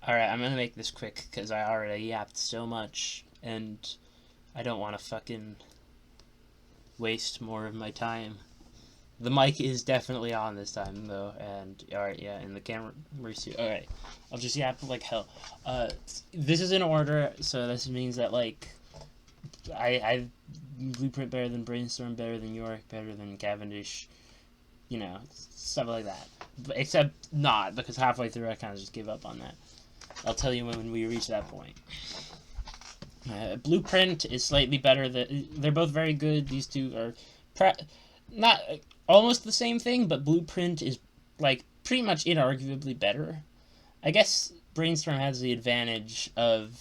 Alright, I'm gonna make this quick because I already yapped so much and I don't want to fucking waste more of my time. The mic is definitely on this time though, and alright, yeah, and the camera. Alright, I'll just yap like hell. This is in order, so this means that like I Blueprint better than Brainstorm, better than York, better than Cavendish, you know, stuff like that. But except not, because halfway through I kind of just gave up on that. I'll tell you when we reach that point. Blueprint is slightly better. They're both very good. These two are not almost the same thing, but Blueprint is like pretty much inarguably better. I guess Brainstorm has the advantage of.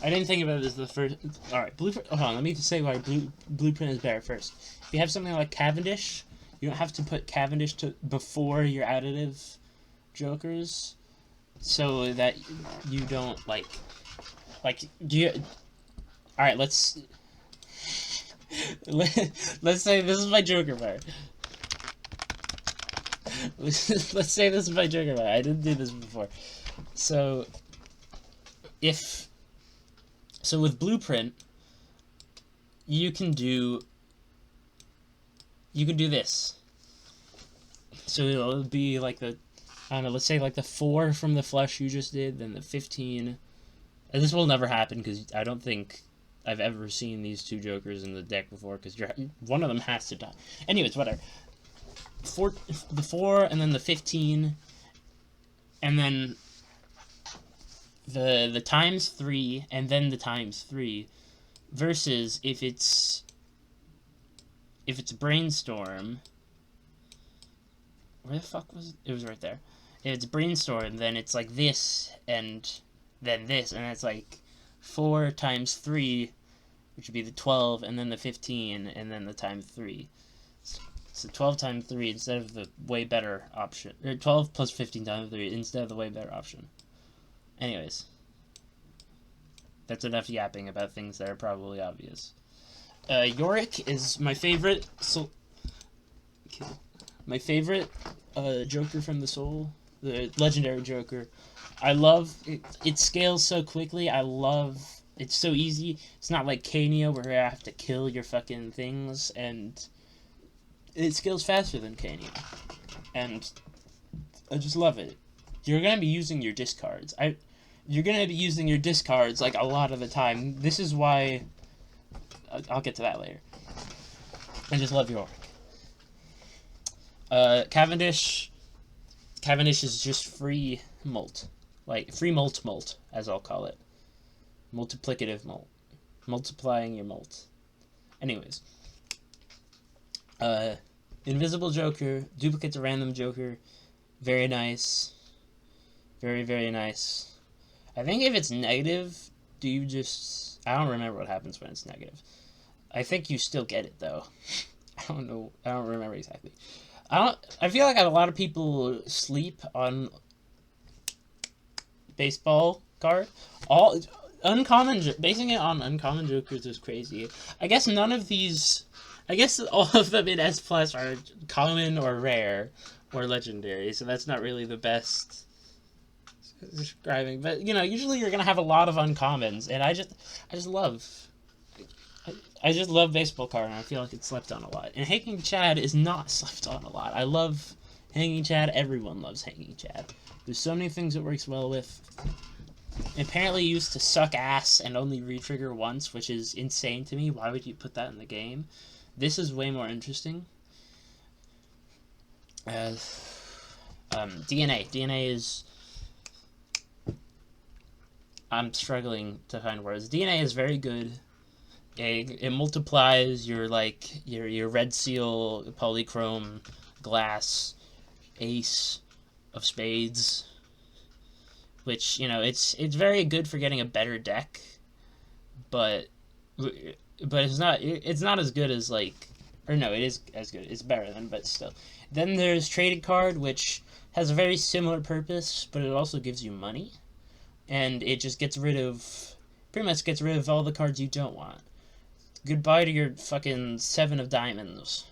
I didn't think about it as the first. All right, Blueprint. Hold on, let me just say why Blueprint is better first. If you have something like Cavendish, you don't have to put Cavendish before your additive jokers, so that you don't like do you. All right, let's say this is my joker part. Let's say this is my joker part. I didn't do this before, so with Blueprint, you can do this. So it'll be like the, I don't know, let's say like the 4 from the flush you just did, then the 15. And this will never happen because I don't think I've ever seen these two jokers in the deck before, because one of them has to die. Anyways, whatever. The 4 and then the 15, and then the times 3 and then the times 3, versus if it's Brainstorm. Where the fuck was it? It was right there. If it's Brainstorm, then it's like this and then this, and it's like 4 times 3, which would be the 12, and then the 15, and then the times 3. So 12 times 3 instead of the way better option, or 12 plus 15 times 3 instead of the way better option. Anyways, that's enough yapping about things that are probably obvious. Yorick is my favorite. My favorite Joker from the Soul, the legendary Joker. I love it. It scales so quickly. It's so easy. It's not like Kania where you have to kill your fucking things, and it scales faster than Kania. And I just love it. You're gonna be using your discards. You're gonna be using your discards like a lot of the time. This is why. I'll get to that later. I just love York. Cavendish is just free mult. Like, free mult, as I'll call it. Multiplicative mult. Multiplying your mult. Anyways. Invisible Joker. Duplicates a random Joker. Very nice. Very, very nice. I think if it's negative, do you just... I don't remember what happens when it's negative. I think you still get it, though. I don't know. I don't remember exactly. I feel like a lot of people sleep on baseball card. Basing it on uncommon jokers is crazy. I guess none of these. I guess all of them in S plus are common or rare or legendary. So that's not really the best describing. But usually you're gonna have a lot of uncommons, and I just love. I just love baseball card, and I feel like it's slept on a lot. And Hanging Chad is not slept on a lot. I love Hanging Chad. Everyone loves Hanging Chad. There's so many things it works well with. Apparently used to suck ass and only re-trigger once, which is insane to me. Why would you put that in the game? This is way more interesting. DNA. DNA is... I'm struggling to find words. DNA is very good. It multiplies your red seal, polychrome, glass, ace of spades, which it's very good for getting a better deck, but it's not as good as it is as good. It's better than, but still. Then there's Traded Card, which has a very similar purpose, but it also gives you money, and it just pretty much gets rid of all the cards you don't want. Goodbye to your fucking 7 of diamonds.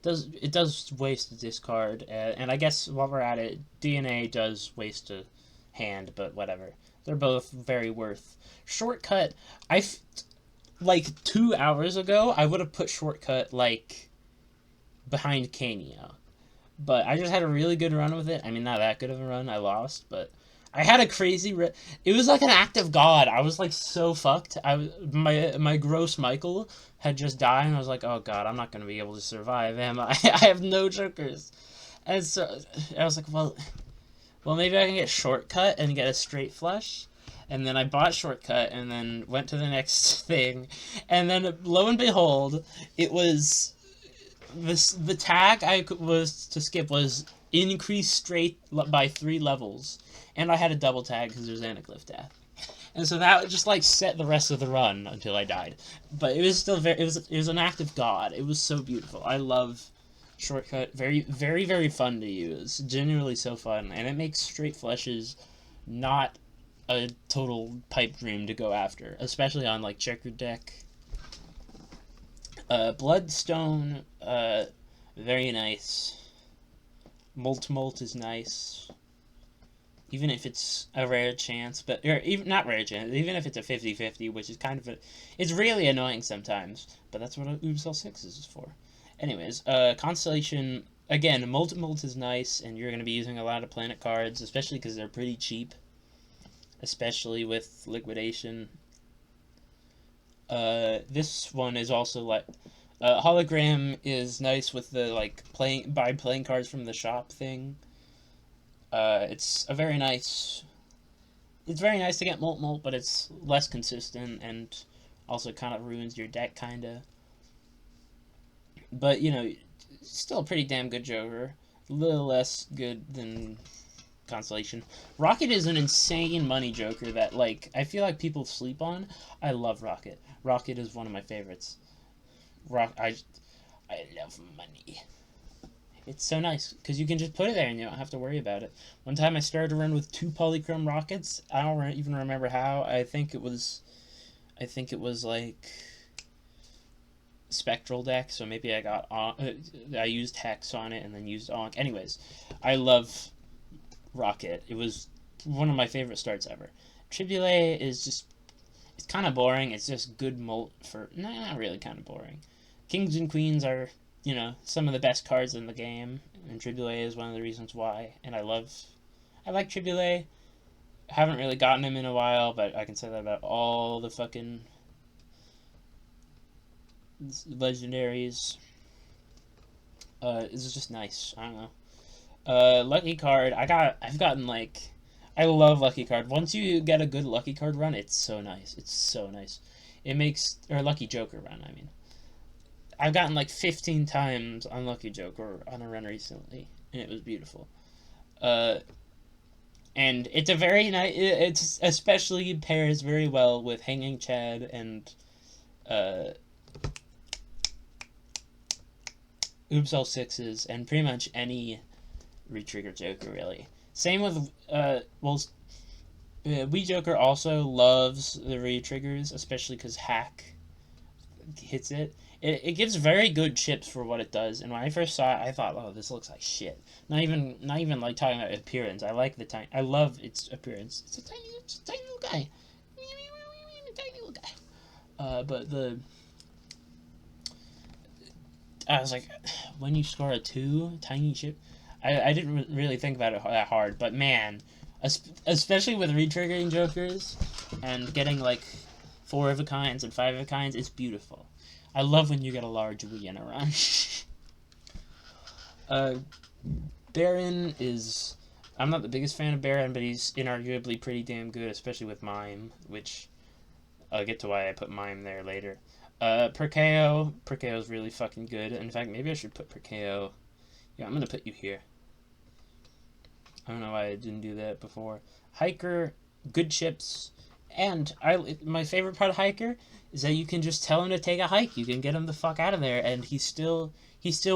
it does waste a discard, and I guess while we're at it, DNA does waste a hand, but whatever. They're both very worth. Shortcut, like 2 hours ago, I would have put Shortcut like behind Canio, but I just had a really good run with it. I mean, not that good of a run. I lost, but I had a crazy. It was like an act of God. I was like so fucked. My gross Michael had just died, and I was like, oh God, I'm not gonna be able to survive, am I? I have no jokers, and so I was like, well, maybe I can get Shortcut and get a straight flush. And then I bought Shortcut and then went to the next thing. And then lo and behold, it was the tag I was to skip was increase straight by 3 levels. And I had a double tag because there's Anaglyph Death. And so that just like set the rest of the run until I died. But it was still it was an act of God. It was so beautiful. I love Shortcut. Very, very, very fun to use. Genuinely so fun. And it makes straight flushes not a total pipe dream to go after, especially on like checkered deck. Bloodstone, very nice. Molt is nice, even if it's a rare chance, but or even not rare chance, even if it's a 50-50, which is kind of it's really annoying sometimes. But that's what Ubercell 6 is for. Anyways, Constellation again. Molt is nice, and you're gonna be using a lot of planet cards, especially because they're pretty cheap. Especially with liquidation. This one is also like hologram is nice with the like playing cards from the shop thing. It's very nice to get molt, but it's less consistent and also kind of ruins your deck kinda. But you know, still a pretty damn good Joker. A little less good than Constellation. Rocket is an insane money joker that like I feel like people sleep on. I love Rocket. Rocket is one of my favorites. I love money. It's so nice because you can just put it there and you don't have to worry about it. One time I started to run with 2 polychrome rockets. I don't even remember how. I think it was like spectral deck. So maybe I used Hex on it and then used Onk. Anyways, I love Rocket. It was one of my favorite starts ever. Tribule is just, it's kind of boring. It's just good molt for, not really kind of boring. Kings and Queens are, you know, some of the best cards in the game, and Tribule is one of the reasons why. And I like Tribule. I haven't really gotten him in a while, but I can say that about all the fucking legendaries. It's just nice. I don't know. Lucky card. I've gotten like, I love Lucky card. Once you get a good Lucky card run, it's so nice. It's so nice. It makes, or Lucky Joker run, I mean. I've gotten like 15 times on Lucky Joker on a run recently, and it was beautiful. And it's a very nice, it's especially pairs very well with Hanging Chad and, Ubercell 6s, and pretty much any retrigger Joker, really. Same with, Wii Joker also loves the retriggers, especially because Hack hits it. It gives very good chips for what it does, and when I first saw it, I thought, oh, this looks like shit. Not even like talking about appearance. I love its appearance. It's a tiny little guy. Tiny little guy. But I was like, when you score a 2, tiny chip, I didn't really think about it that hard, but man, especially with retriggering Jokers and getting like 4 of a kinds and 5 of a kinds, it's beautiful. I love when you get a large Wii in a run. Baron is, I'm not the biggest fan of Baron, but he's inarguably pretty damn good, especially with Mime, which I'll get to why I put Mime there later. Perkeo is really fucking good. In fact, maybe I should put Perkeo. Yeah, I'm gonna put you here. I don't know why I didn't do that before. Hiker, good chips, and my favorite part of Hiker is that you can just tell him to take a hike. You can get him the fuck out of there, and he still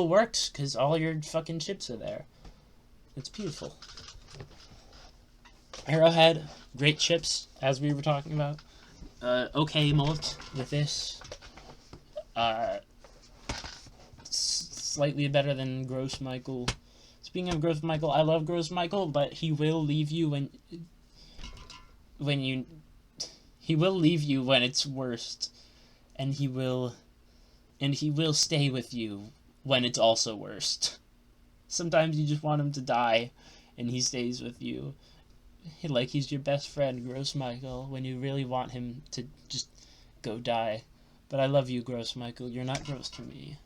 works because all your fucking chips are there. It's beautiful. Arrowhead, great chips, as we were talking about. Okay molt with this. slightly better than Gross Michael. Speaking of Gross Michael, I love Gross Michael, but he will leave you when you he will leave you when it's worst, and he will stay with you when it's also worst. Sometimes you just want him to die, and he stays with you. Like he's your best friend, Gross Michael, when you really want him to just go die. But I love you, Gross Michael. You're not gross to me.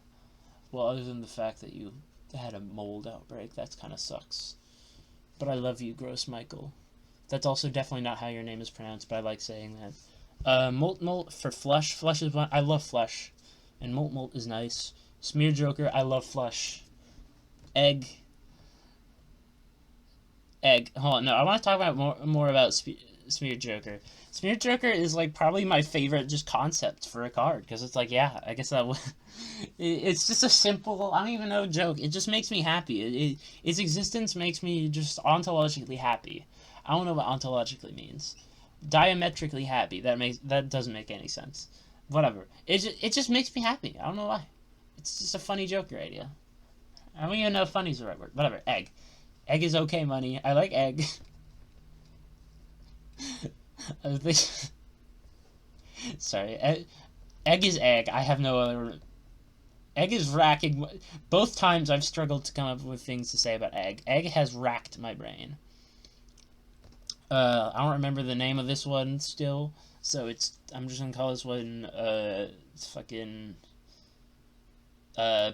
Well, other than the fact that you had a mold outbreak, that kind of sucks. But I love you, Gross Michael. That's also definitely not how your name is pronounced, but I like saying that. Molt for Flush. Flush is one. I love Flush. And Molt is nice. Smear Joker, I love Flush. Egg. Hold on, no, I want to talk about more about Smear Joker. Smear Joker is like probably my favorite just concept for a card, because it's like, yeah, I guess that it's just a simple, I don't even know, joke. It just makes me happy. Its existence makes me just ontologically happy. I don't know what ontologically means. Diametrically happy. That doesn't make any sense. Whatever. It just makes me happy. I don't know why. It's just a funny Joker idea. I don't even know if funny is the right word. Whatever. Egg. Egg is okay money. I like Egg. Sorry. Egg is Egg. I have no other... Egg is racking... Both times I've struggled to come up with things to say about Egg. Egg has racked my brain. I don't remember the name of this one still, so I'm just gonna call this one, fucking,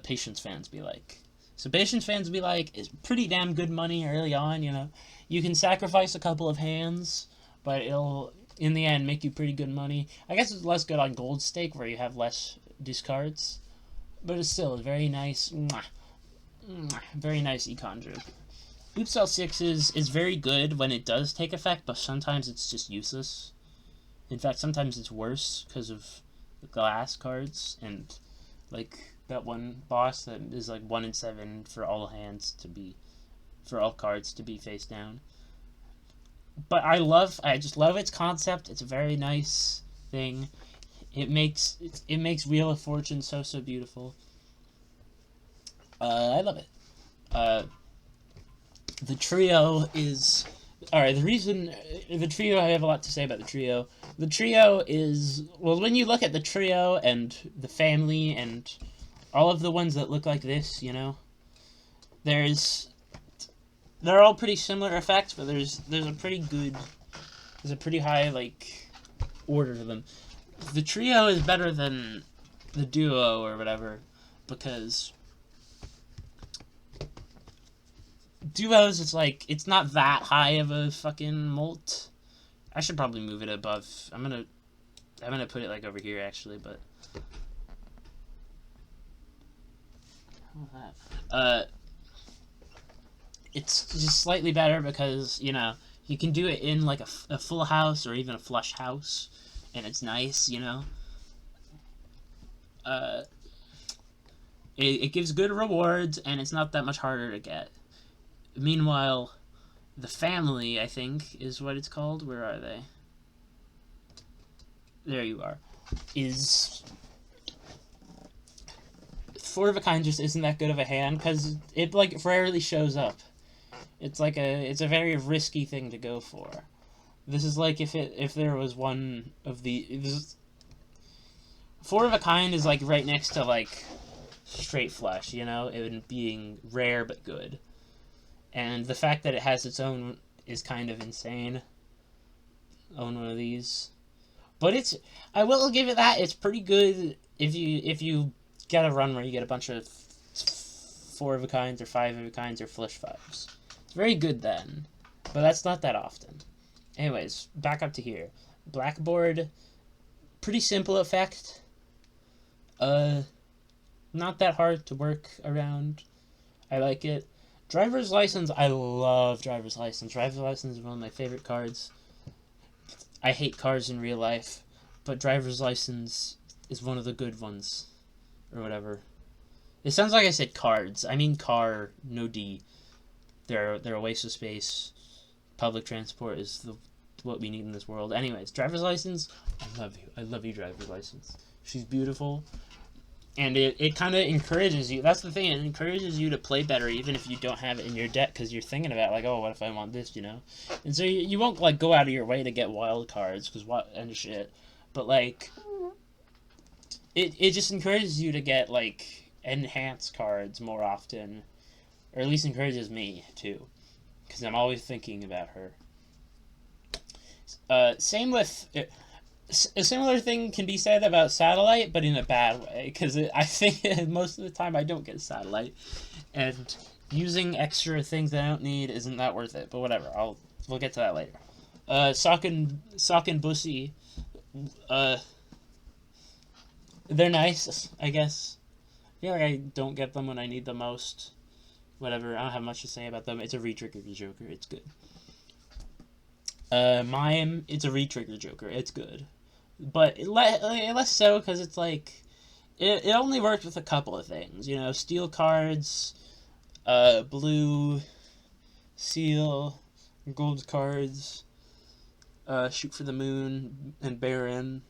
Patience Fans Be Like. So Patience Fans Be Like is pretty damn good money early on, you know. You can sacrifice a couple of hands, but it'll, in the end, make you pretty good money. I guess it's less good on Gold Stake, where you have less discards, but it's still a very nice, very nice econ joke. Oops L6 is very good when it does take effect, but sometimes it's just useless. In fact, sometimes it's worse because of the glass cards, and like that one boss that is like 1 in 7 for all cards to be face down. But I just love its concept. It's a very nice thing. It makes Wheel of Fortune so beautiful. I love it. The trio is... Alright, the trio, I have a lot to say about the trio. The trio is... Well, when you look at the trio and the family and all of the ones that look like this, you know, they're all pretty similar effects, but there's a pretty high, like, order to them. The trio is better than the duo or whatever, because... Duos, it's not that high of a fucking molt. I should probably move it above. I'm gonna put it like over here actually, but it's just slightly better because, you know, you can do it in like a full house or even a flush house, and it's nice, you know. It gives good rewards, and it's not that much harder to get. Meanwhile, the family, I think, is what it's called. Where are they? There you are. Is 4 of a kind just isn't that good of a hand, because it, like, rarely shows up. It's a very risky thing to go for. This is like if there was one of the... 4 of a kind is, like, right next to, like, straight flush, you know? It being rare but good. And the fact that it has its own is kind of insane. Own one of these. But I will give it that, it's pretty good if you get a run where you get a bunch of 4 of a kinds or 5 of a kinds or flush 5s. It's very good then. But that's not that often. Anyways, back up to here. Blackboard, pretty simple effect. Not that hard to work around. I like it. Driver's License, I love Driver's License. Driver's License is one of my favorite cards. I hate cars in real life, but Driver's License is one of the good ones. Or whatever. It sounds like I said cards. I mean car, no D. They're a waste of space. Public transport is what we need in this world. Anyways, Driver's License, I love you. I love you, Driver's License. She's beautiful. And it kind of encourages you. That's the thing. It encourages you to play better, even if you don't have it in your deck, because you're thinking about like, oh, what if I want this, you know? And so you won't like go out of your way to get wild cards, because what and shit. But like, it just encourages you to get like enhanced cards more often, or at least encourages me too, because I'm always thinking about her. Same with. A similar thing can be said about Satellite, but in a bad way, because I think most of the time I don't get Satellite, and using extra things that I don't need isn't that worth it. But whatever, we'll get to that later. Sock and Bussy, they're nice, I guess. I feel like I don't get them when I need them most. Whatever, I don't have much to say about them. It's a re-trigger Joker. It's good. Mime, it's a re-trigger Joker. It's good. But less so because it's like it only works with a couple of things, you know, steel cards, blue, seal, gold cards, shoot for the moon, and Baron.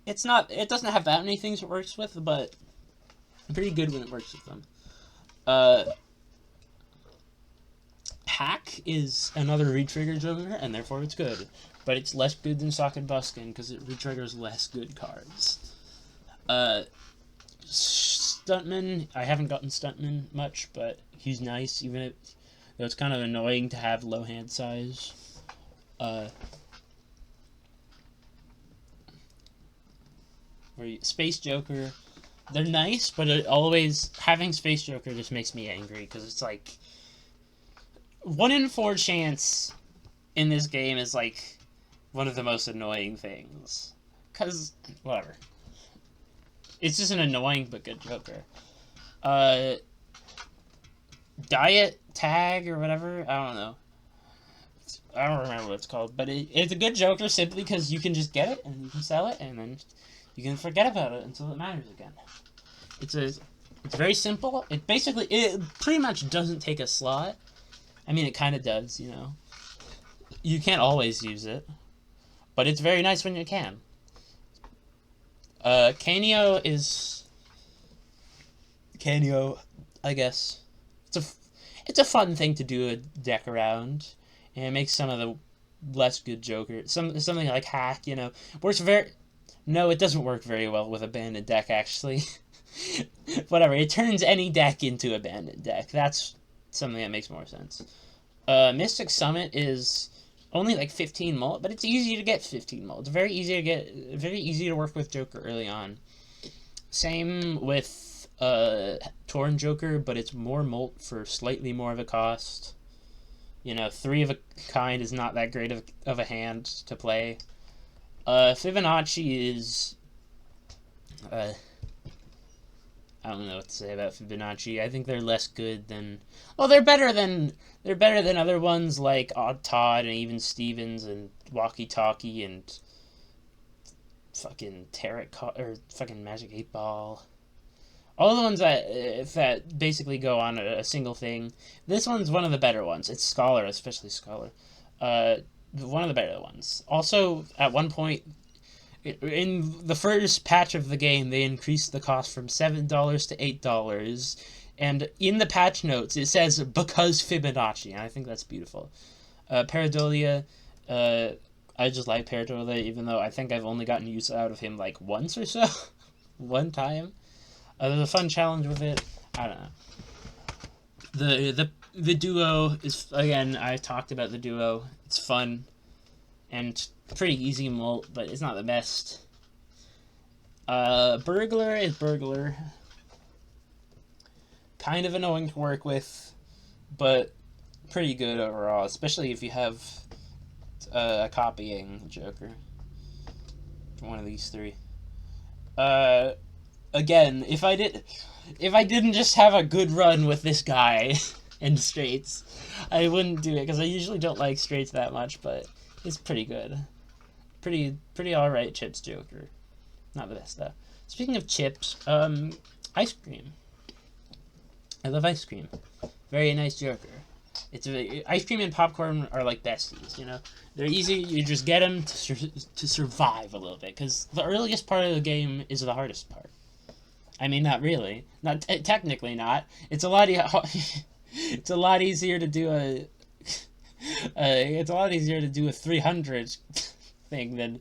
It doesn't have that many things it works with, but pretty good when it works with them. Hack is another re-trigger Joker, and therefore it's good. But it's less good than Sock and Buskin because it re-triggers less good cards. Stuntman, I haven't gotten Stuntman much, but he's nice, even though it's kind of annoying to have low hand size. Space Joker, they're nice, but having Space Joker just makes me angry because it's like 1 in 4 chance in this game is like one of the most annoying things. Because, whatever. It's just an annoying but good Joker. Diet Tag or whatever? I don't know. I don't remember what it's called. But it's a good Joker simply because you can just get it and you can sell it and then you can forget about it until it matters again. It's very simple. It pretty much doesn't take a slot. I mean, it kind of does, you know. You can't always use it. But it's very nice when you can. Canio, I guess. It's a fun thing to do a deck around. And it makes some of the less good Jokers. Something like Hack, you know. No, it doesn't work very well with a banded deck, actually. Whatever, it turns any deck into a banded deck. That's something that makes more sense. Mystic Summit is only like 15 mult, but it's easy to get 15 mult. It's very easy to work with Joker early on. Same with Torn Joker, but it's more mult for slightly more of a cost. You know, 3 of a kind is not that great of a hand to play. Fibonacci is I don't know what to say about Fibonacci. I think they're less good than... Well, they're better than other ones like Odd Todd and even Stevens and Walkie Talkie and fucking or fucking Magic 8 Ball. All the ones that basically go on a single thing. This one's one of the better ones. It's Scholar, especially Scholar. One of the better ones. Also, at one point, in the first patch of the game, they increased the cost from $7 to $8. And in the patch notes, it says, because Fibonacci. And I think that's beautiful. Paradolia, I just like Paradolia, even though I think I've only gotten use out of him like once or so. One time. There's a fun challenge with it. I don't know. The duo is, again, I talked about the duo. It's fun. And pretty easy mult, but it's not the best. Burglar is Burglar. Kind of annoying to work with, but pretty good overall, especially if you have a copying Joker. One of these 3. Again, if I didn't just have a good run with this guy and straights, I wouldn't do it, because I usually don't like straights that much, but it's pretty good. Pretty alright Chips Joker. Not the best, though. Speaking of chips, ice cream. I love ice cream. Very nice Joker. Ice cream and popcorn are like besties, you know? They're easy, you just get them to survive a little bit, because the earliest part of the game is the hardest part. I mean, not really. Not technically not. It's a lot. It's a lot easier to do a. It's a lot easier to do a 300 thing than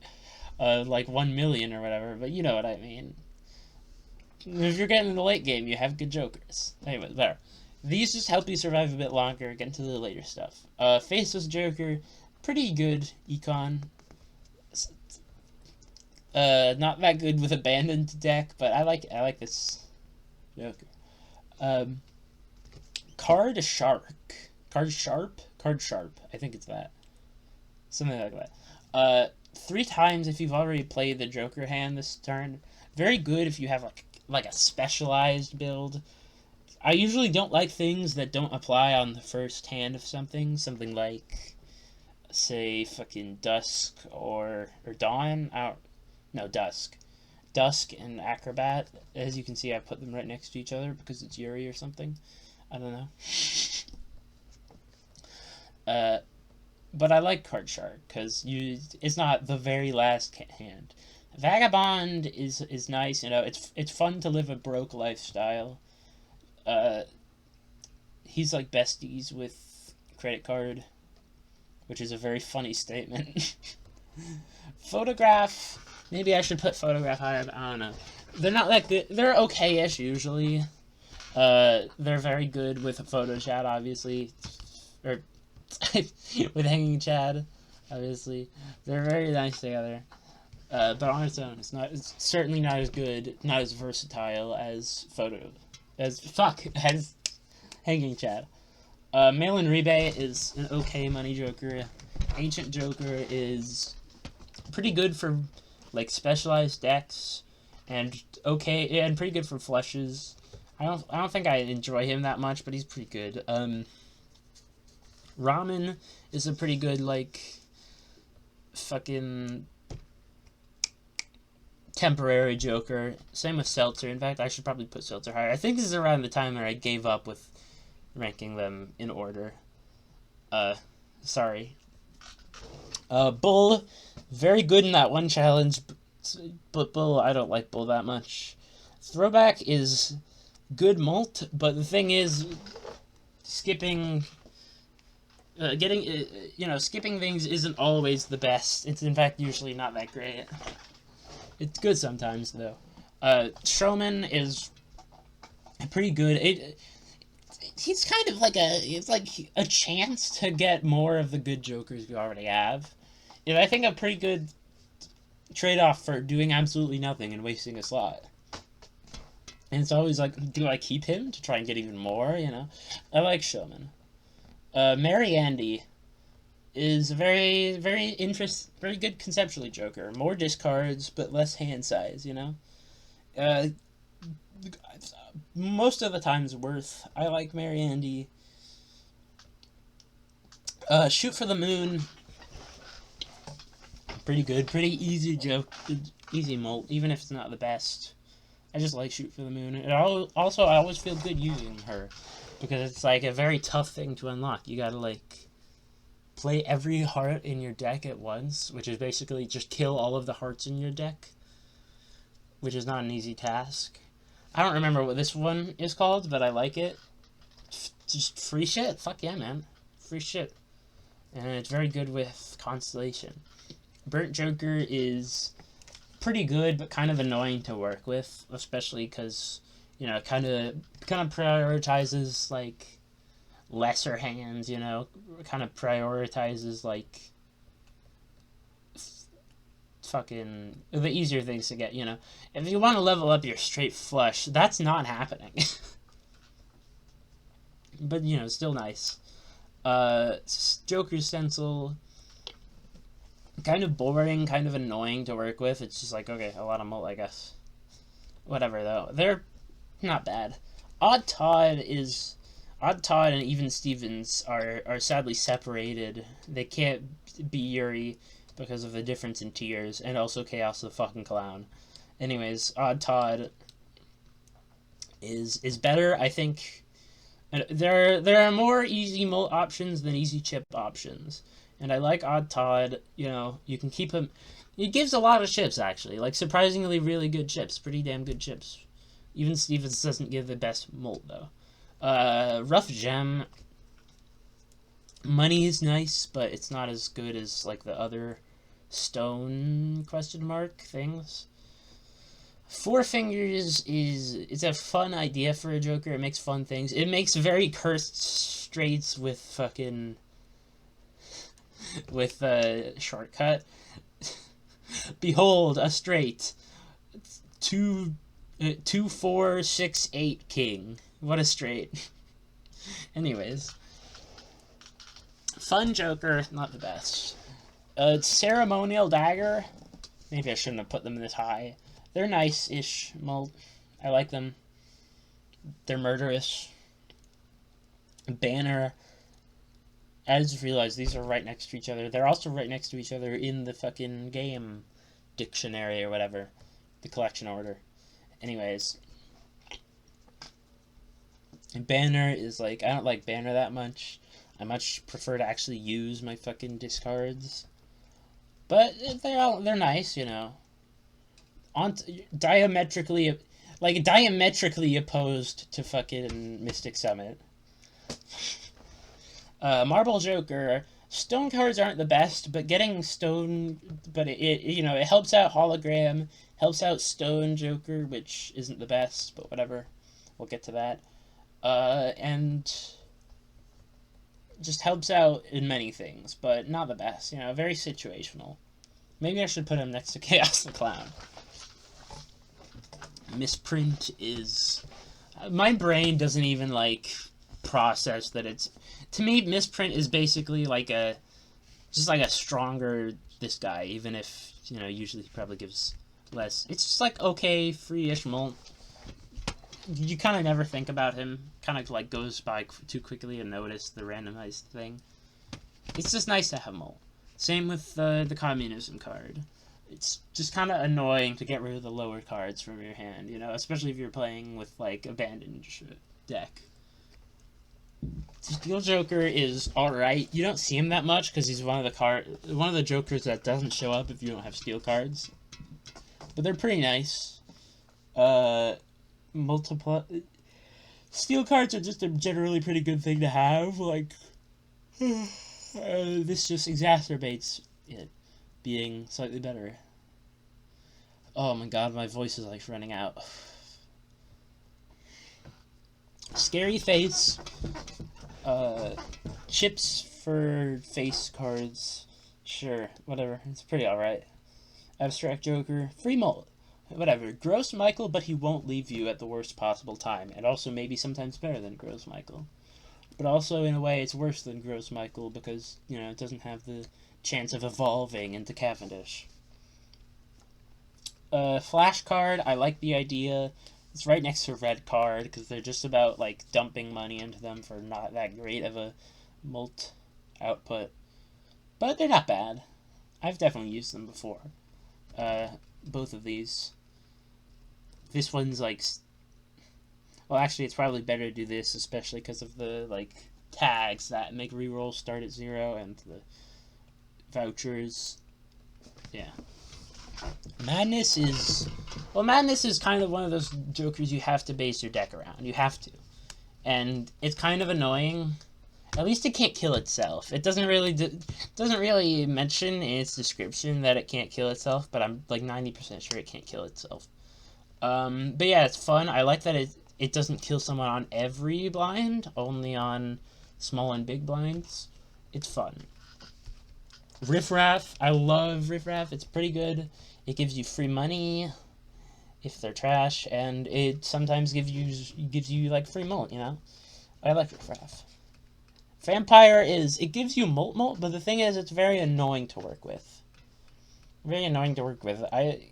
like 1 million or whatever. But you know what I mean. If you're getting in the late game, you have good jokers. Anyway, there. These just help you survive a bit longer. Get into the later stuff. Faceless Joker, pretty good econ. Not that good with abandoned deck, but I like this Joker. Um, Card Sharp. I think it's that. Something like that. 3 times if you've already played the Joker hand this turn. Very good if you have like a specialized build. I usually don't like things that don't apply on the first hand of something. Something like, say, fucking Dusk or Dawn. No, Dusk. Dusk and Acrobat. As you can see, I put them right next to each other because it's Yuri or something. I don't know. But I like Card Shark because it's not the very last hand. Vagabond is nice. You know, it's fun to live a broke lifestyle. He's like besties with Credit Card, which is a very funny statement. Photograph. Maybe I should put Photograph higher. I don't know. They're not that good. They're okay-ish usually. They're very good with photo chat, obviously, or with hanging Chad, obviously. They're very nice together. But on its own, it's certainly not as good, not as versatile as as hanging Chad. Mail and Rebate is an okay money joker. Ancient Joker is pretty good for like specialized decks, and okay, and pretty good for flushes. I don't think I enjoy him that much, but he's pretty good. Ramen is a pretty good like fucking temporary joker. Same with Seltzer. In fact, I should probably put Seltzer higher. I think this is around the time where I gave up with ranking them in order. Sorry. Bull, very good in that one challenge, but Bull, I don't like Bull that much. Throwback is good mult, but the thing is, skipping skipping things isn't always the best. It's in fact usually not that great. It's good sometimes though. Showman is pretty good. He's kind of like it's like a chance to get more of the good jokers you already have. I think a pretty good trade-off for doing absolutely nothing and wasting a slot. And it's always like, do I keep him to try and get even more, you know? I like Showman. Mary Andy is very good conceptually joker. More discards, but less hand size, you know? Most of the time's worth. I like Mary Andy. Shoot for the Moon. Pretty good. Pretty easy joke. Easy mult, even if it's not the best. I just like Shoot for the Moon. I always feel good using her, because it's like a very tough thing to unlock. You gotta like play every heart in your deck at once, which is basically just kill all of the hearts in your deck, which is not an easy task. I don't remember what this one is called, but I like it. Just free shit. Fuck yeah, man. Free shit. And it's very good with Constellation. Burnt Joker is pretty good, but kind of annoying to work with, especially because, you know, kind of prioritizes, like, lesser hands, you know? Kind of prioritizes, like, fucking the easier things to get, you know? If you want to level up your straight flush, that's not happening. But, you know, still nice. Joker Stencil, kind of boring, kind of annoying to work with. It's just like, okay, a lot of mult, I guess. Whatever, though. They're not bad. Odd Todd and Even Stevens are sadly separated. They can't be Yuri because of the difference in tiers, and also Chaos the fucking Clown. Anyways, Odd Todd is better, I think. There are more easy mult options than easy chip options. And I like Odd Todd, you know, you can keep him. He gives a lot of chips, actually. Like, surprisingly really good chips. Pretty damn good chips. Even Stevens doesn't give the best molt, though. Rough Gem. Money is nice, but it's not as good as, like, the other stone question mark things. Four Fingers it's a fun idea for a Joker. It makes fun things. It makes very cursed straights with fucking... with shortcut. Behold, a straight. 2, 4, 6, 8 king. What a straight. Anyways. Fun Joker, not the best. Ceremonial Dagger. Maybe I shouldn't have put them this high. They're nice-ish molt. I like them. They're murderous. Banner. I just realized these are right next to each other. They're also right next to each other in the fucking game dictionary or whatever. The collection order. Anyways. Banner is like, I don't like Banner that much. I much prefer to actually use my fucking discards. But they're nice, you know. Diametrically opposed to fucking Mystic Summit. Marble Joker. Stone cards aren't the best, but getting stone, but it helps out Hologram, helps out Stone Joker, which isn't the best, but whatever. We'll get to that. And just helps out in many things, but not the best. Very situational. Maybe I should put him next to Chaos the Clown. Misprint is... my brain doesn't even, process that it's... To me, Misprint is basically just a stronger this guy, even if, usually he probably gives less. It's just okay, free-ish molt. You kind of never think about him. Kind of goes by too quickly to notice the randomized thing. It's just nice to have molt. Same with the communism card. It's just kind of annoying to get rid of the lower cards from your hand, especially if you're playing with abandoned deck. Steel Joker is alright. You don't see him that much because he's one of the Jokers that doesn't show up if you don't have steel cards. But they're pretty nice. Steel cards are just a generally pretty good thing to have. This just exacerbates it being slightly better. Oh my god, my voice is running out. Scary Face. Chips for face cards. Sure, whatever. It's pretty alright. Abstract Joker. Free molt. Whatever. Gross Michael, but he won't leave you at the worst possible time. And also maybe sometimes better than Gross Michael. But also, in a way, it's worse than Gross Michael because, it doesn't have the chance of evolving into Cavendish. Flash card, I like the idea. It's right next to Red card because they're just about, dumping money into them for not that great of a molt output. But they're not bad. I've definitely used them before. Both of these. This one's well, actually, it's probably better to do this, especially because of the tags that make rerolls start at 0 and the vouchers. Yeah. Madness is kind of one of those Jokers you have to base your deck around. You have to, and it's kind of annoying. At least it can't kill itself. It doesn't really mention in its description that it can't kill itself, but I'm 90% sure it can't kill itself. But yeah, it's fun. I like that it doesn't kill someone on every blind, only on small and big blinds. It's fun. Riffraff. I love Riffraff. It's pretty good. It gives you free money if they're trash, and it sometimes gives you free molt, I like Riffraff. Vampire it gives you molt, but the thing is, it's very annoying to work with. It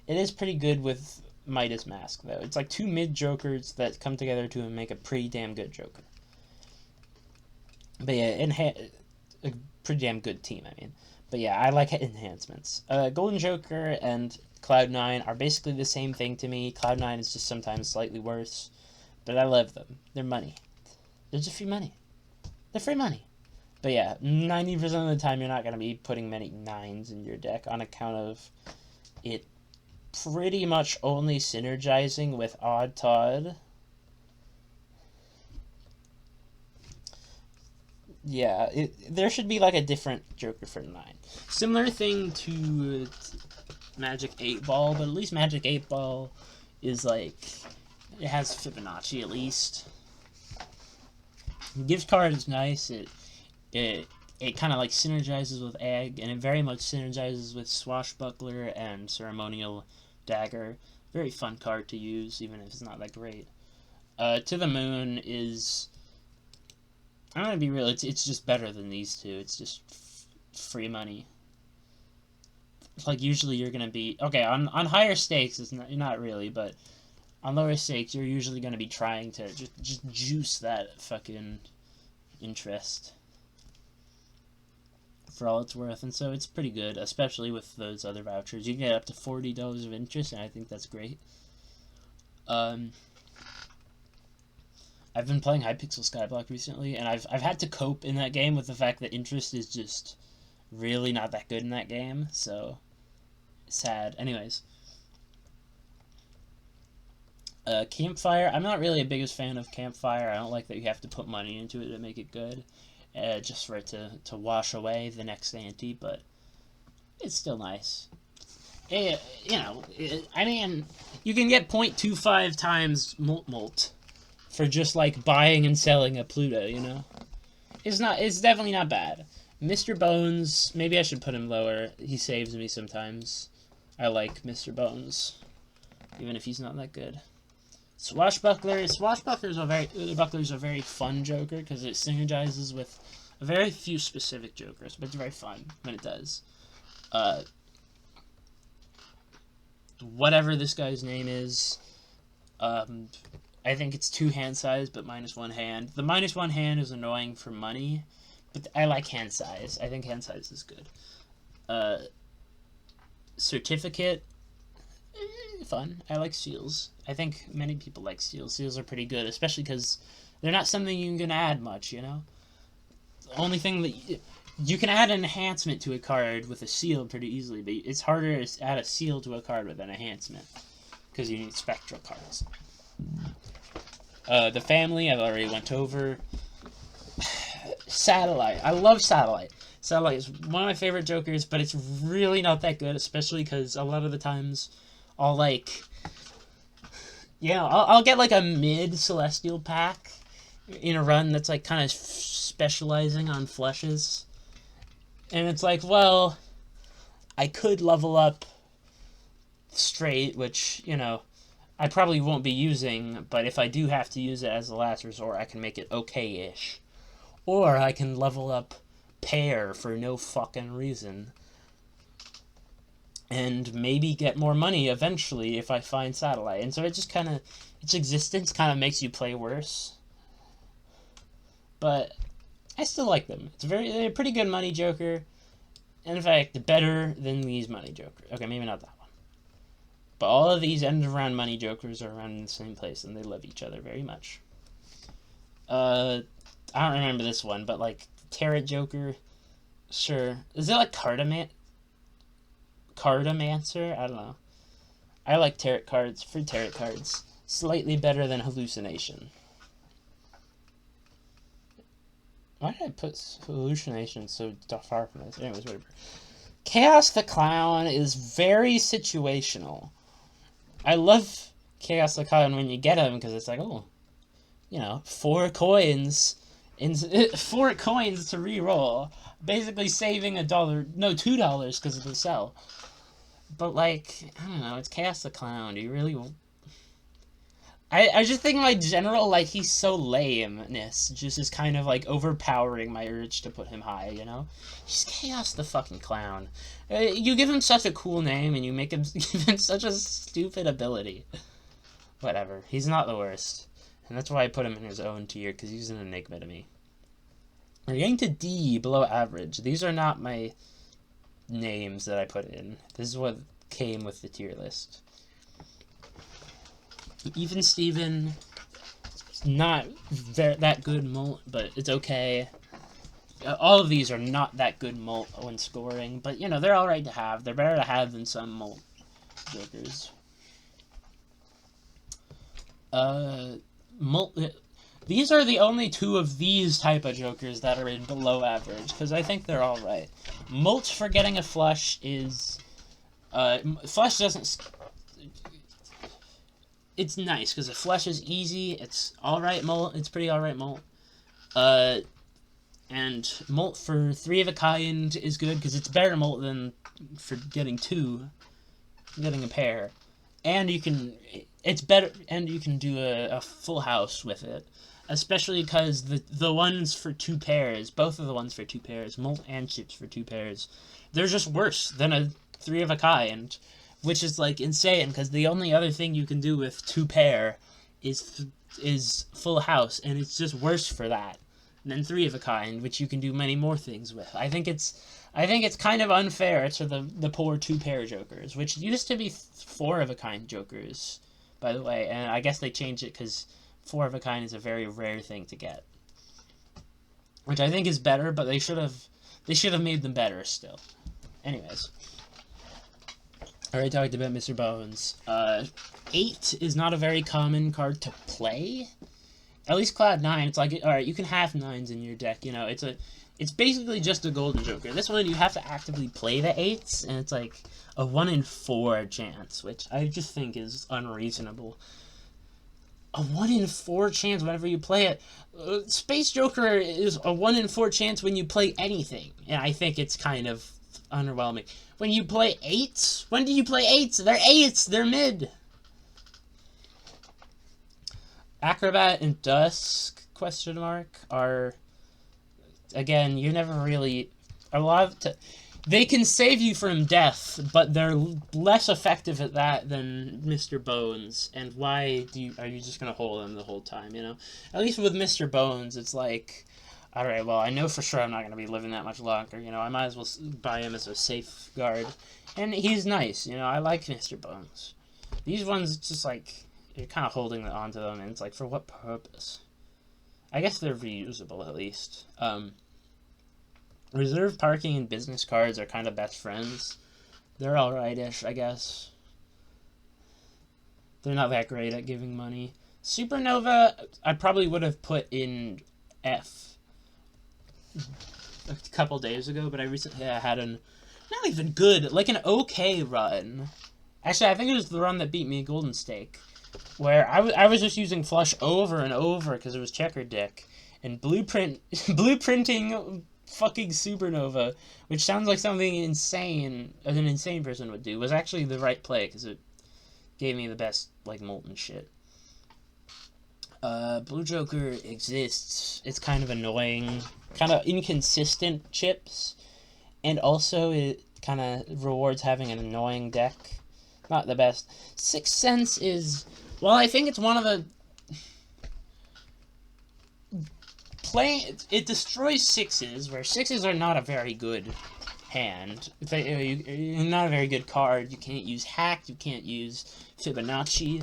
is pretty good with Midas Mask, though. It's two mid-Jokers that come together to make a pretty damn good Joker. But yeah, a pretty damn good team, I mean. But yeah, I like enhancements. Golden Joker and Cloud9 are basically the same thing to me. Cloud9 is just sometimes slightly worse. But I love them. They're money. They're just free money. They're free money. But yeah, 90% of the time you're not going to be putting many 9s in your deck on account of it pretty much only synergizing with Odd Todd. Yeah, there should be like a different Joker for 9. Similar thing to Magic 8 Ball, but at least Magic 8 Ball is like, it has Fibonacci at least. Gift card is nice. It kind of like synergizes with Egg, and it very much synergizes with Swashbuckler and Ceremonial Dagger. Very fun card to use, even if it's not that great. To the Moon is, I'm gonna be real, it's just better than these two. It's just free money. Like, usually you're gonna be, okay, on higher stakes, it's not really, but on lower stakes, you're usually gonna be trying to just juice that fucking interest for all it's worth, and so it's pretty good, especially with those other vouchers. You can get up to $40 of interest, and I think that's great. I've been playing Hypixel Skyblock recently, and I've had to cope in that game with the fact that interest is just really not that good in that game, so sad. Anyways. Campfire, I'm not really a biggest fan of Campfire. I don't like that you have to put money into it to make it good, just for it to wash away the next ante, but it's still nice. I mean, you can get 0.25 times Molt for just, like, buying and selling a Pluto, you know? It's definitely not bad. Mr. Bones, maybe I should put him lower. He saves me sometimes. I like Mr. Bones, even if he's not that good. Swashbuckler's a very fun Joker, because it synergizes with a very few specific Jokers, but it's very fun when it does. Whatever this guy's name is, I think it's 2 hand size, but -1 hand. The -1 hand is annoying for money, but I like hand size. I think hand size is good. Certificate, fun. I like seals. I think many people like seals. Seals are pretty good, especially because they're not something you can add much, you know? The only thing that you can add an enhancement to a card with a seal pretty easily, but it's harder to add a seal to a card with an enhancement, because you need spectral cards. The family, I've already went over. Satellite. I love Satellite. Satellite is one of my favorite Jokers, but it's really not that good, especially because a lot of the times I'll, like, I'll get, like, a mid-Celestial pack in a run that's, like, kind of specializing on flushes. And it's like, well, I could level up straight, which, I probably won't be using, but if I do have to use it as a last resort, I can make it okay-ish. Or I can level up pair for no fucking reason. And maybe get more money eventually if I find Satellite. And so it just kind of, its existence kind of makes you play worse. But I still like them. They're a pretty good money Joker. In fact, better than these money Jokers. Okay, maybe not that one. But all of these end-of-round money Jokers are around in the same place, and they love each other very much. I don't remember this one, but, like, Tarot Joker, sure. Is it, like, Cartomancer? I don't know. I like tarot cards, free tarot cards. Slightly better than Hallucination. Why did I put Hallucination so far from this? Anyways, whatever. Chaos the Clown is very situational. I love Chaos the Clown when you get him, because it's like, oh, 4 coins. 4 coins to re-roll. Basically saving $2 because of the sell. But, like, I don't know, it's Chaos the Clown. Do you really... I just think my general, like, he's so lameness just is kind of, like, overpowering my urge to put him high, He's Chaos the fucking Clown. You give him such a cool name, and you make him give him such a stupid ability. Whatever. He's not the worst. And that's why I put him in his own tier, because he's an enigma to me. We're getting to D, below average. These are not my names that I put in. This is what came with the tier list. Even Steven, not that good Molt, but it's okay. All of these are not that good Molt when scoring, but, they're alright to have. They're better to have than some Molt. jokers. These are the only two of these type of jokers that are in below average, because I think they're alright. Molt for getting a flush is... flush doesn't... It's nice, because a flush is easy, it's alright Molt, it's pretty alright Molt. And Molt for 3 of a kind is good, because it's better Molt than for getting 2, getting a pair. And you can... It's better, and you can do a full house with it. Especially because the ones for 2 pairs, both of the ones for 2 pairs, Molt and Chips for 2 pairs, they're just worse than a 3 of a kind. Which is, like, insane, because the only other thing you can do with 2 pair is full house, and it's just worse for that than 3 of a kind, which you can do many more things with. I think it's kind of unfair to the poor 2 pair jokers, which used to be 4 of a kind jokers, by the way, and I guess they changed it because 4 of a kind is a very rare thing to get, which I think is better, but they should have made them better still. Anyways, I already talked about Mr. Bones. 8 is not a very common card to play. At least Cloud 9, it's like, alright, you can have 9s in your deck, you know, it's basically just a golden joker. This one, you have to actively play the 8s, and it's like a 1 in 4 chance, which I just think is unreasonable. A 1 in 4 chance whenever you play it. Space Joker is a 1 in 4 chance when you play anything, and I think it's kind of underwhelming. When you play 8s? When do you play 8s? They're 8s! They're mid! Acrobat and Dusk, question mark, are... Again, you never really... they can save you from death, but they're less effective at that than Mr. Bones. And why are you just gonna hold them the whole time, you know? At least with Mr. Bones, it's like... Alright, well, I know for sure I'm not going to be living that much longer, you know, I might as well buy him as a safeguard. And he's nice, you know, I like Mr. Bones. These ones, it's just like, you're kind of holding onto them, and it's like, for what purpose? I guess they're reusable, at least. Reserve parking and business cards are kind of best friends. They're alright-ish, I guess. They're not that great at giving money. Supernova, I probably would have put in F a couple days ago, but I recently had not even good, like an okay run. Actually, I think it was the run that beat me, Golden Stake, where I was just using flush over and over because it was checkered deck, and blueprinting fucking Supernova, which sounds like something insane, an insane person would do, was actually the right play because it gave me the best, like, molten shit. Blue Joker exists. It's kind of annoying, kind of inconsistent chips, and also it kind of rewards having an annoying deck. Not the best. Sixth Sense is, well, I think it's one of the... It destroys 6s, where 6s are not a very good hand. You're not a very good card. You can't use Hack, you can't use Fibonacci.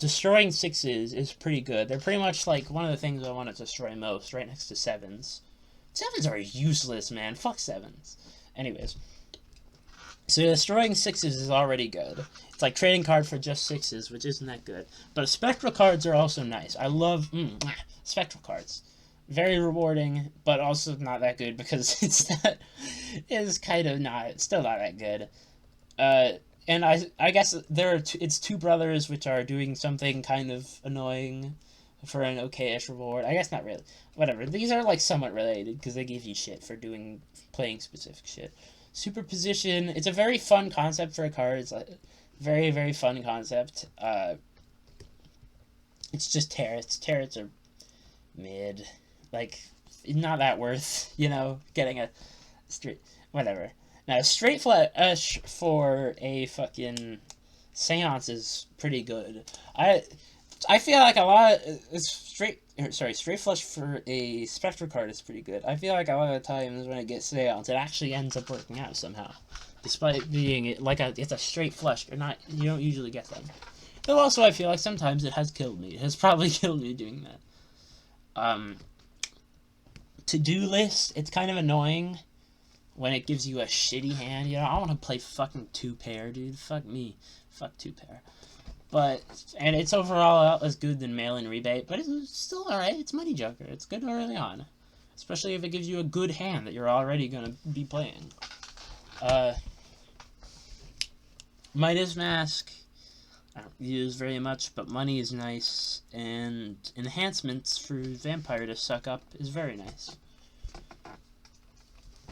Destroying 6s is pretty good. They're pretty much like one of the things I want to destroy most, right next to 7s. 7s are useless, man. Fuck 7s. Anyways. So destroying 6s is already good. It's like trading card for just 6s, which isn't that good. But spectral cards are also nice. I love spectral cards. Very rewarding, but also not that good because it's kind of not, still not that good. And I guess it's two brothers which are doing something kind of annoying for an okay-ish reward. I guess not really. Whatever. These are like somewhat related because they give you shit for playing specific shit. Superposition. It's a very fun concept for a card. It's like very, very fun concept. It's just Tarets. Tarets are mid. Like, not that worth, you know, getting a straight... Whatever. Now, straight flush for a fucking seance is pretty good. I feel like a lot of... straight flush for a spectral card is pretty good. I feel like a lot of the times when it gets seance, it actually ends up working out somehow. Despite being like it's a straight flush. You don't usually get them. Though also I feel like sometimes it has killed me. It has probably killed me doing that. To-do list, it's kind of annoying. when it gives you a shitty hand. You know, I want to play fucking 2-pair, dude. Fuck me. Fuck 2-pair. But, and it's overall less good than mail-in rebate, but it's still alright. It's Money Joker. It's good early on. Especially if it gives you a good hand that you're already going to be playing. Midas Mask, I don't use very much, but money is nice, and enhancements for Vampire to suck up is very nice.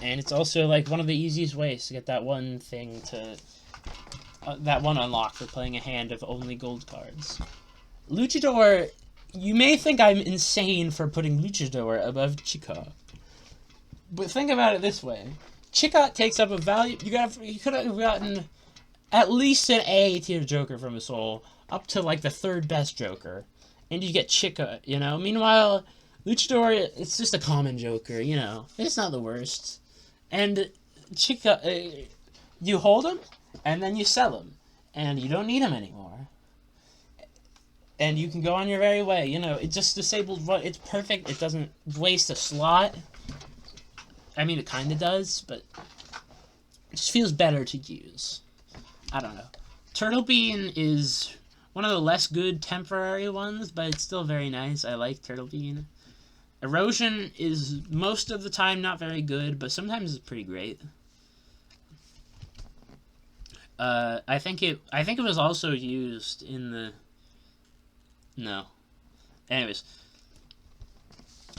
And it's also, like, one of the easiest ways to get that one thing to... that one unlock for playing a hand of only gold cards. Luchador, you may think I'm insane for putting Luchador above Chica. But think about it this way. Chica takes up a value... You could have gotten at least an A tier Joker from a soul, up to, like, the third best Joker. And you get Chica, you know? Meanwhile, Luchador, it's just a common Joker, you know? It's not the worst. And Chica, you hold him, and then you sell him, and you don't need him anymore. And you can go on your merry way, you know, it just disabled what, it's perfect, it doesn't waste a slot. I mean, it kinda does, but it just feels better to use. I don't know. Turtle Bean is one of the less good temporary ones, but it's still very nice. I like Turtle Bean. Erosion is most of the time not very good, but sometimes it's pretty great. I think it was also used in the... No. Anyways.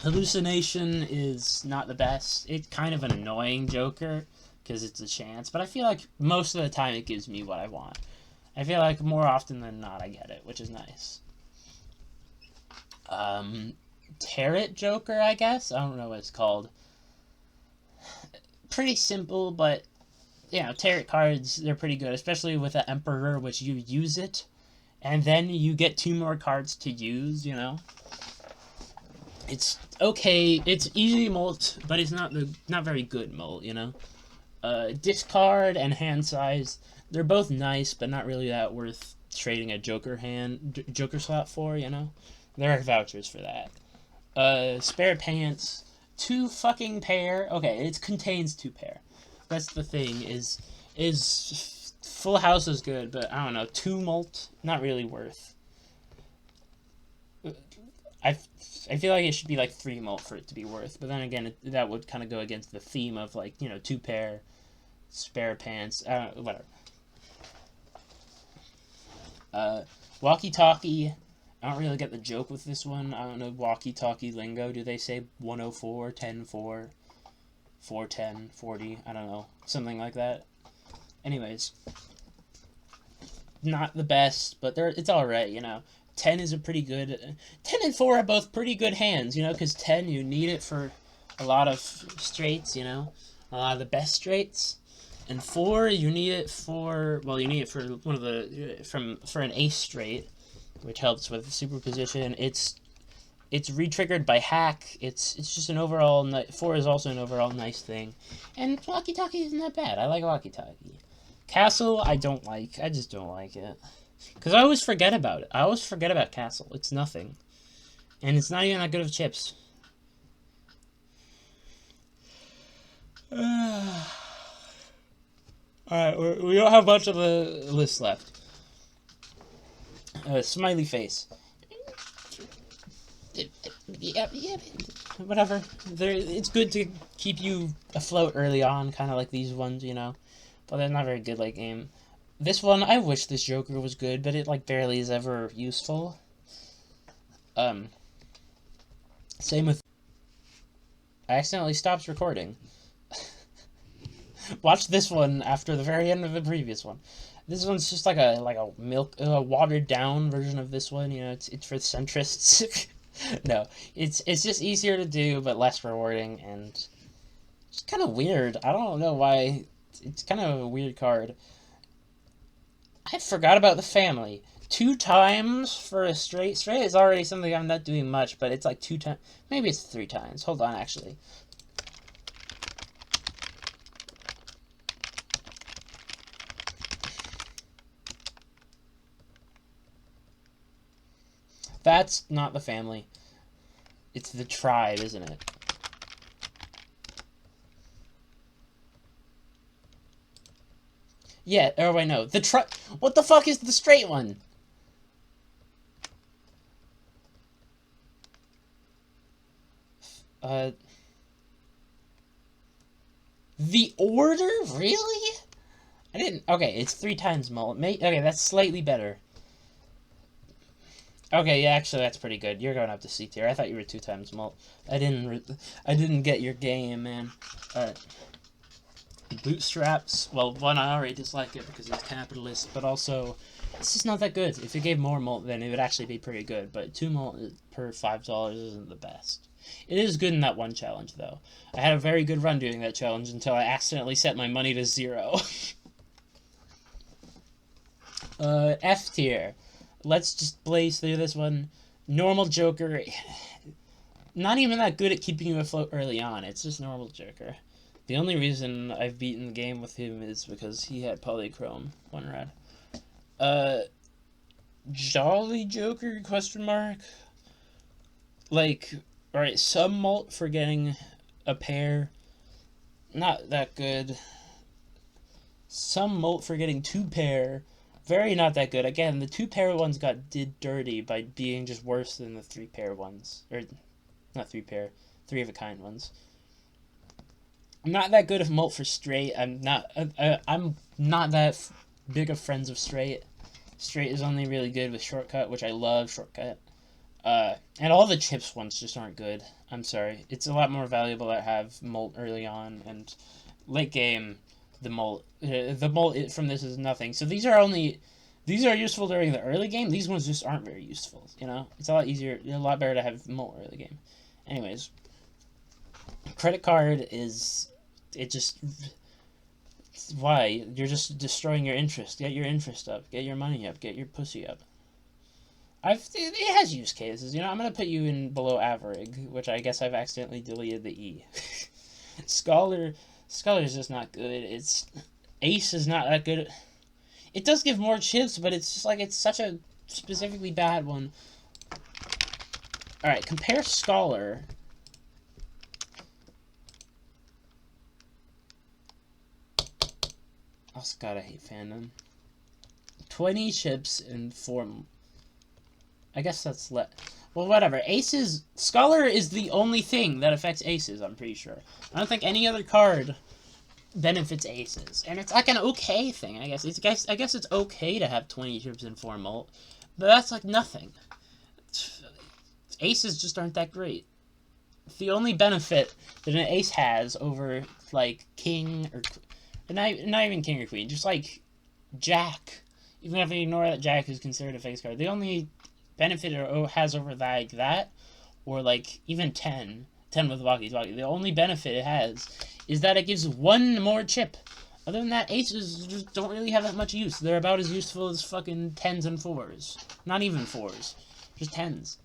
Hallucination is not the best. It's kind of an annoying Joker, because it's a chance, but I feel like most of the time it gives me what I want. I feel like more often than not I get it, which is nice. Tarot Joker, I guess? I don't know what it's called. Pretty simple, but, you know, tarot cards, they're pretty good, especially with the Emperor, which you use it, and then you get 2 more cards to use, you know? It's okay, it's easy molt, but it's not very good molt, you know? Discard and hand size, they're both nice, but not really that worth trading a Joker slot for, you know? There are vouchers for that. Spare pants, 2 fucking pair. Okay, it contains 2 pair. That's the thing, is Full House is good, but I don't know, 2 molt, not really worth. I feel like it should be like 3 molt for it to be worth, but then again, that would kind of go against the theme of, like, you know, 2 pair, spare pants, whatever. Walkie-talkie, I don't really get the joke with this one. I don't know walkie-talkie lingo. Do they say 104, 10, 4, 410, 40? I don't know. Something like that. Anyways. Not the best, but it's alright, you know. 10 is a pretty good... 10 and 4 are both pretty good hands, you know, because 10, you need it for a lot of straights, you know. A lot of the best straights. And 4, you need it for... Well, you need it for one of the... for an ace straight, which helps with superposition. It's re-triggered by hack. It's just an overall... 4 is also an overall nice thing. And walkie-talkie isn't that bad. I like walkie-talkie. Castle, I don't like. I just don't like it. Because I always forget about it. I always forget about Castle. It's nothing. And it's not even that good of chips. Alright, we don't have much of the list left. Smiley face. Yeah, whatever. It's good to keep you afloat early on, kind of like these ones, you know. But they're not very good late game. This one, I wish this Joker was good, but it, like, barely is ever useful. Same with... I accidentally stopped recording. Watch this one after the very end of the previous one. This one's just like a watered down version of this one. You know, it's for centrists. No, it's just easier to do, but less rewarding, and it's kind of weird. I don't know why. It's kind of a weird card. I forgot about the family. 2 times for a straight. Straight is already something I'm not doing much, but it's like 2 times. Maybe it's 3 times. Hold on, actually. That's not the family. It's the tribe, isn't it? Yeah, or wait, no. What the fuck is the straight one? Uh, the order? Really? I didn't. Okay, it's 3 times malt. Okay, that's slightly better. Okay, yeah, actually, that's pretty good. You're going up to C tier. I thought you were 2 times malt. I didn't get your game, man. Alright. Bootstraps. Well, one, I already dislike it because it's capitalist, but also, it's just not that good. If it gave more malt, then it would actually be pretty good, but 2 malt per $5 isn't the best. It is good in that one challenge, though. I had a very good run doing that challenge until I accidentally set my money to 0. F tier. Let's just blaze through this one. Normal Joker. Not even that good at keeping you afloat early on. It's just normal Joker. The only reason I've beaten the game with him is because he had Polychrome 1 red. Jolly Joker, question mark? Like, alright, some malt for getting a pair. Not that good. Some malt for getting 2 pair. Very not that good. Again, the 2 pair ones did dirty by being just worse than the 3 pair ones. Or, not 3 pair. 3 of a kind ones. I'm not that good of malt for straight. I'm not that big of friends of straight. Straight is only really good with shortcut, which I love shortcut. And all the chips ones just aren't good. I'm sorry. It's a lot more valuable to have malt early on, and late game, the malt from this is nothing. So these are useful during the early game. These ones just aren't very useful. You know, it's a lot easier, a lot better to have malt early game. Anyways, credit card is why you're just destroying your interest. Get your interest up. Get your money up. Get your pussy up. It has use cases. You know, I'm gonna put you in below average, which I guess I've accidentally deleted the E. Scholar is just not good. Ace is not that good. It does give more chips, but it's just like it's such a specifically bad one. Alright, compare Scholar. Oh god, I hate fandom. 20 chips and 4. I guess that's well, whatever. Scholar is the only thing that affects aces, I'm pretty sure. I don't think any other card benefits aces. And it's like an okay thing, I guess. I guess it's okay to have 20 chips and 4 malt, but that's like nothing. Aces just aren't that great. The only benefit that an ace has over, like, king, or not even king or queen, just like jack. Even if you ignore that jack is considered a face card, the only benefit it has over that, or like even 10 with Walkie, the only benefit it has is that it gives 1 more chip. Other than that, aces just don't really have that much use. They're about as useful as fucking 10s and 4s. Not even 4s. Just 10s.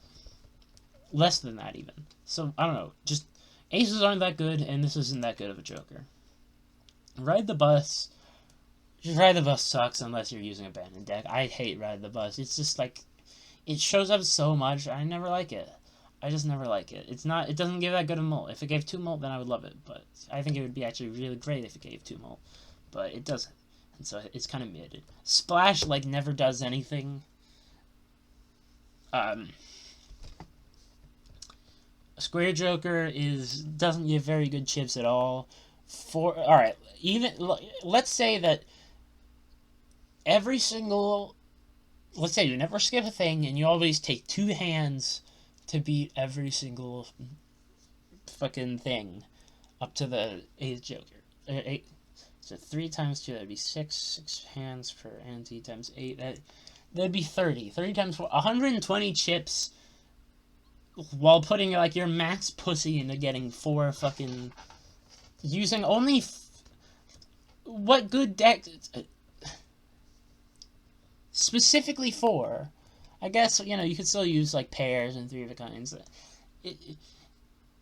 Less than that, even. So, I don't know. Just, aces aren't that good, and this isn't that good of a Joker. Ride the Bus. Just Ride the Bus sucks unless you're using a abandoned deck. I hate Ride the Bus. It's just like, it shows up so much. I never like it. I just never like it. It doesn't give that good a mult. If it gave 2 mult, then I would love it. But I think it would be actually really great if it gave 2 mult. But it doesn't. And so it's kind of mid. Splash, like, never does anything. Square Joker doesn't give very good chips at all. Alright, let's say that every single... Let's say you never skip a thing, and you always take 2 hands to beat every single fucking thing up to the 8th Joker. So 3 times 2, that'd be 6. 6 hands per ante times 8. That'd be 30. 30 times 4. 120 chips while putting, like, your max pussy into getting 4 fucking... Using only... What good deck... Specifically 4. I guess, you know, you could still use, like, pairs and 3 of a kinds.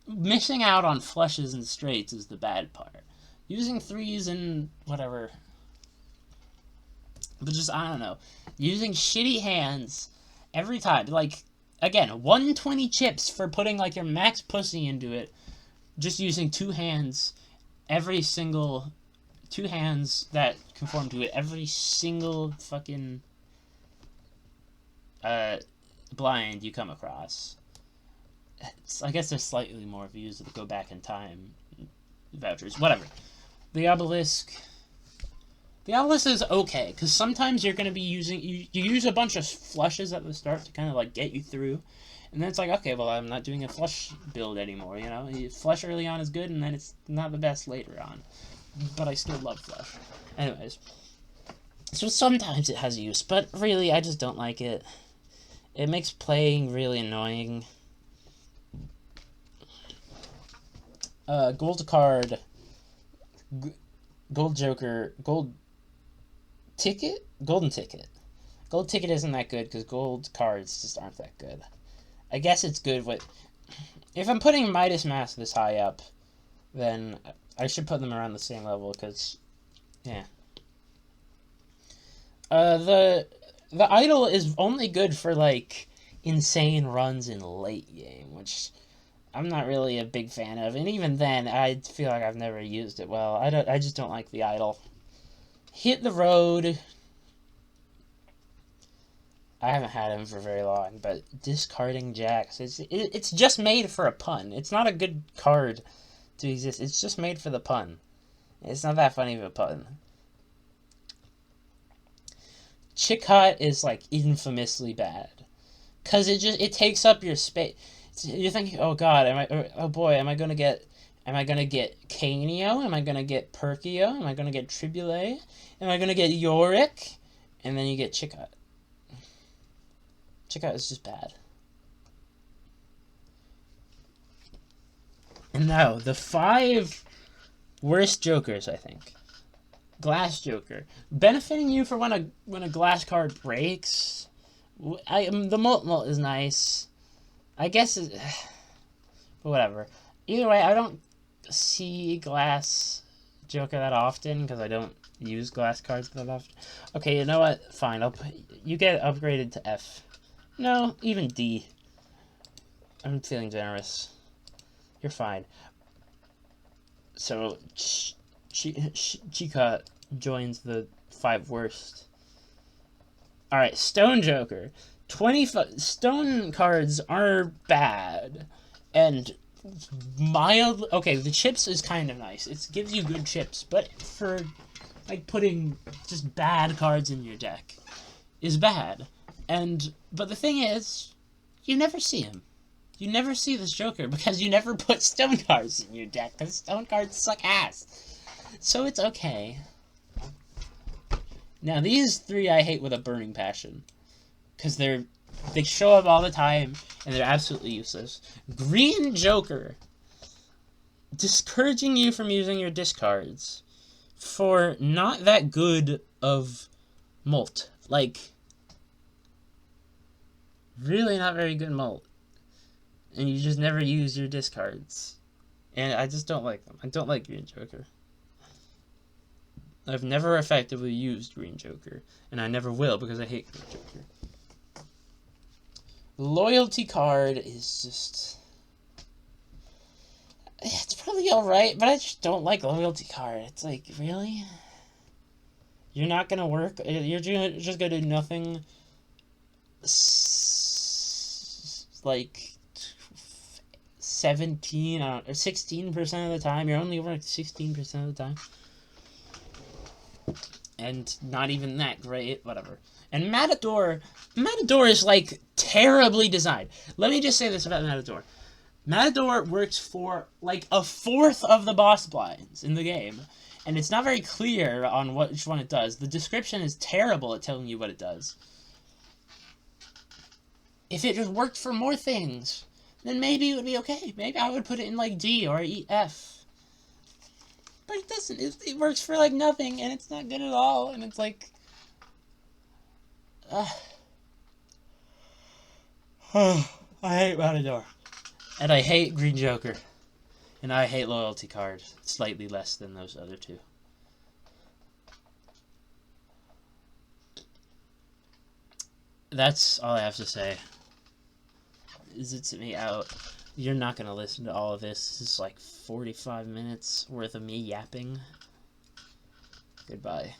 Missing out on flushes and straights is the bad part. Using 3s and whatever. But just, I don't know. Using shitty hands every time. Like, again, 120 chips for putting, like, your max pussy into it. Just using 2 hands every single 2 hands that conform to it every single fucking blind you come across. I guess there's slightly more views that go back in time vouchers. Whatever. The obelisk. The obelisk is okay, because sometimes you're going to be using... You use a bunch of flushes at the start to kind of, like, get you through. And then it's like, okay, well, I'm not doing a flush build anymore, you know? Flush early on is good, and then it's not the best later on. But I still love flush. Anyways. So sometimes it has use, but really, I just don't like it. It makes playing really annoying. Gold card... Gold Joker... Gold... Ticket? Golden Ticket. Gold Ticket isn't that good because gold cards just aren't that good. I guess it's good with... If I'm putting Midas Mask this high up, then I should put them around the same level because... Yeah. The idol is only good for, like, insane runs in late game, which I'm not really a big fan of. And even then, I feel like I've never used it well. I just don't like the idol. Hit the road. I haven't had him for very long, but discarding jacks. It's just made for a pun. It's not a good card to exist. It's just made for the pun. It's not that funny of a pun. Chick Hut is like infamously bad. Cause it takes up your space. You're thinking, oh god, oh boy, am I gonna get Canio? Am I gonna get Perkio? Am I gonna get Tribule? Am I gonna get Yorick? And then you get Chick Hut. Chick Hut is just bad. And now, the 5 worst Jokers, I think. Glass Joker. Benefiting you for when a glass card breaks. The Molt is nice. I guess but whatever. Either way, I don't see Glass Joker that often because I don't use glass cards that often. Okay, you know what? Fine. You get upgraded to F. No, even D. I'm feeling generous. You're fine. So, Chica joins the 5 worst. Alright, Stone Joker. 25 Stone cards are bad. And mild... Okay, the chips is kind of nice. It gives you good chips. But for, like, putting just bad cards in your deck is bad. But the thing is, you never see him. You never see this Joker because you never put stone cards in your deck because stone cards suck ass. So it's okay. Now these 3 I hate with a burning passion because they show up all the time and they're absolutely useless. Green Joker, discouraging you from using your discards for not that good of Molt. Like, really not very good Molt. And you just never use your discards. And I just don't like them. I don't like Green Joker. I've never effectively used Green Joker. And I never will because I hate Green Joker. Loyalty card is just... It's probably alright, but I just don't like Loyalty card. It's like, really? You're not gonna work? You're just gonna do nothing? Like... 17 or 16% of the time. You're only working 16% of the time. And not even that great. Whatever. And Matador is like terribly designed. Let me just say this about Matador. Matador works for like a fourth of the boss blinds in the game. And it's not very clear on which one it does. The description is terrible at telling you what it does. If it just worked for more things, then maybe it would be okay. Maybe I would put it in, like, D or F. But it doesn't. It works for, like, nothing, and it's not good at all, and it's like... I hate Matador. And I hate Green Joker. And I hate Loyalty Card. Slightly less than those other 2. That's all I have to say. Zits me out. You're not gonna listen to all of this. This is like 45 minutes worth of me yapping. Goodbye.